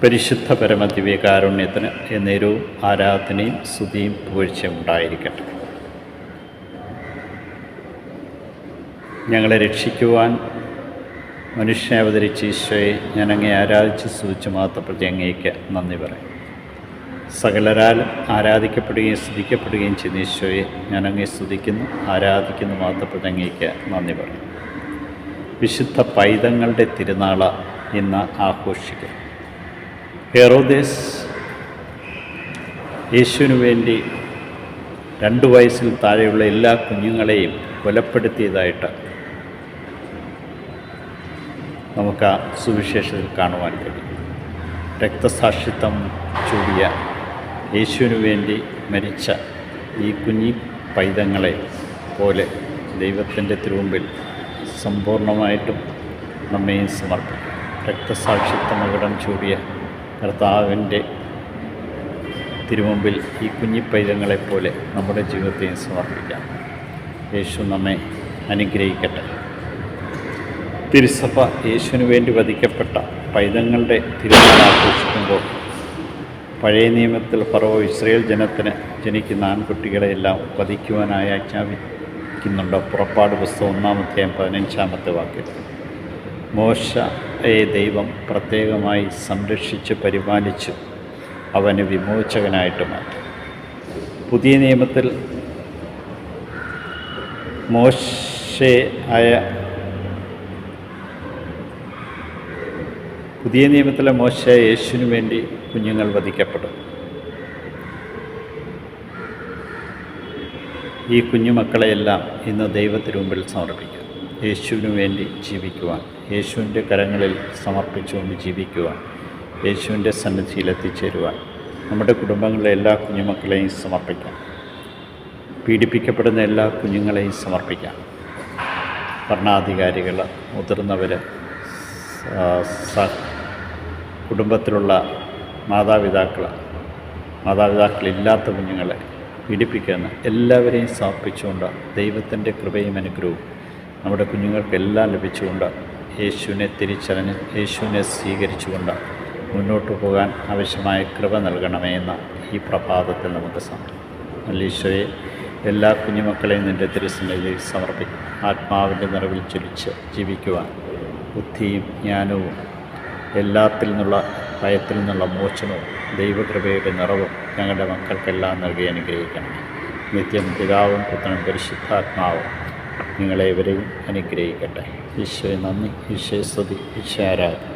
പരിശുദ്ധ പരമദിവ്യകാരുണ്യത്തിന് എന്നേരവും ആരാധനയും സ്തുതിയും പുകഴ്ചയും ഉണ്ടായിരിക്കട്ടെ. ഞങ്ങളെ രക്ഷിക്കുവാൻ മനുഷ്യനെ അവതരിച്ച ഈശോയെ ഞാൻ അങ്ങേ ആരാധിച്ച് സ്തുതിച്ച് മാത്രപ്രതി അങ്ങേക്ക് നന്ദി പറയും. സകലരാലും ആരാധിക്കപ്പെടുകയും സ്തുതിക്കപ്പെടുകയും ചെയ്യുന്ന ഈശോയെ ഞാൻ അങ്ങേ സ്തുതിക്കുന്നു, ആരാധിക്കുന്നു, മാത്രപ്രതി അങ്ങേക്ക് നന്ദി പറയും. വിശുദ്ധ പൈതങ്ങളുടെ തിരുനാൾ ഇന്ന് ആഘോഷിക്കുന്നു. ഹെറോദേസ് യേശുവിനു വേണ്ടി 2 വയസ്സിൽ താഴെയുള്ള എല്ലാ കുഞ്ഞുങ്ങളെയും കൊലപ്പെടുത്തിയതായിട്ട് നമുക്ക് ആ സുവിശേഷത്തിൽ കാണുവാൻ കഴിയും. രക്തസാക്ഷിത്വം ചൂടിയ യേശുവിനു വേണ്ടി മരിച്ച ഈ കുഞ്ഞി പൈതങ്ങളെ പോലെ ദൈവത്തിൻ്റെ തിരുമുമ്പിൽ സമ്പൂർണ്ണമായിട്ടും നമ്മയും സമർപ്പിക്കും. രക്തസാക്ഷിത്വ മകുടം ചൂടിയ കർത്താവിൻ്റെ തിരുമുമ്പിൽ ഈ കുഞ്ഞിപ്പൈതങ്ങളെപ്പോലെ നമ്മുടെ ജീവിതത്തെയും സമർപ്പിക്കാം. യേശു നമ്മെ അനുഗ്രഹിക്കട്ടെ. തിരുസഭ യേശുവിന് വേണ്ടി വധിക്കപ്പെട്ട പൈതങ്ങളുടെ തിരുനാൾ ആഘോഷിക്കുമ്പോൾ പഴയ നിയമത്തിൽ ഫറവോ ഇസ്രായേൽ ജനത്തിന് ജനിക്കുന്ന ആൺകുട്ടികളെയെല്ലാം വധിക്കുവാനായി ആജ്ഞാപിക്കുന്നുണ്ട്. പുറപ്പാട് പുസ്തകം 1-ാം അധ്യായം 15-ാമത്തെ വാക്യത്തിൽ മോശയെ ദൈവം പ്രത്യേകമായി സംരക്ഷിച്ച് പരിപാലിച്ചു അവന് വിമോചകനായിട്ട് മാറ്റി. പുതിയ നിയമത്തിൽ മോശ യേശുവിന് വേണ്ടി കുഞ്ഞുങ്ങൾ വധിക്കപ്പെടും. ഈ കുഞ്ഞുമക്കളെയെല്ലാം ഇന്ന് ദൈവത്തിനു മുമ്പിൽ സമർപ്പിക്കുക. യേശുവിനു വേണ്ടി ജീവിക്കുവാൻ, യേശുവിൻ്റെ കരങ്ങളിൽ സമർപ്പിച്ചുകൊണ്ട് ജീവിക്കുവാൻ, യേശുവിൻ്റെ സന്നിധിയിൽ എത്തിച്ചേരുവാൻ നമ്മുടെ കുടുംബങ്ങളിലെ എല്ലാ കുഞ്ഞുമക്കളെയും സമർപ്പിക്കാം. പീഡിപ്പിക്കപ്പെടുന്ന എല്ലാ കുഞ്ഞുങ്ങളെയും സമർപ്പിക്കാം. ഭരണാധികാരികൾ, മുതിർന്നവർ, കുടുംബത്തിലുള്ള മാതാപിതാക്കളില്ലാത്ത കുഞ്ഞുങ്ങളെ പീഡിപ്പിക്കുന്ന എല്ലാവരെയും സമർപ്പിച്ചുകൊണ്ട് ദൈവത്തിൻ്റെ കൃപയും അനുഗ്രഹവും നമ്മുടെ കുഞ്ഞുങ്ങൾക്കെല്ലാം ലഭിച്ചുകൊണ്ട് യേശുവിനെ തിരിച്ചറിഞ്ഞ് യേശുവിനെ സ്വീകരിച്ചുകൊണ്ട് മുന്നോട്ട് പോകാൻ ആവശ്യമായ കൃപ നൽകണമേ എന്ന ഈ പ്രഭാതത്തിൽ നമുക്ക് സമർപ്പിക്കാം. ഈശോയെ, എല്ലാ കുഞ്ഞുമക്കളെയും നിൻ്റെ തിരുസന്നിധിയിൽ സമർപ്പിക്കും. ആത്മാവിൻ്റെ നിറവിൽ ജ്വലിച്ച് ജീവിക്കുവാൻ ബുദ്ധിയും ജ്ഞാനവും, എല്ലാത്തിൽ നിന്നുള്ള ഭയത്തിൽ നിന്നുള്ള മോചനവും ദൈവകൃപയുടെ നിറവും ഞങ്ങളുടെ മക്കൾക്കെല്ലാം നൽകി അനുഗ്രഹിക്കണം. നിത്യം പിതാവും പുത്രനും പരിശുദ്ധാത്മാവും നിങ്ങളെവരെയും അനുഗ്രഹിക്കട്ടെ. ഈശോയെ നന്ദി, ഈശോയെ സ്തുതി, ഈശോ ആരാധന.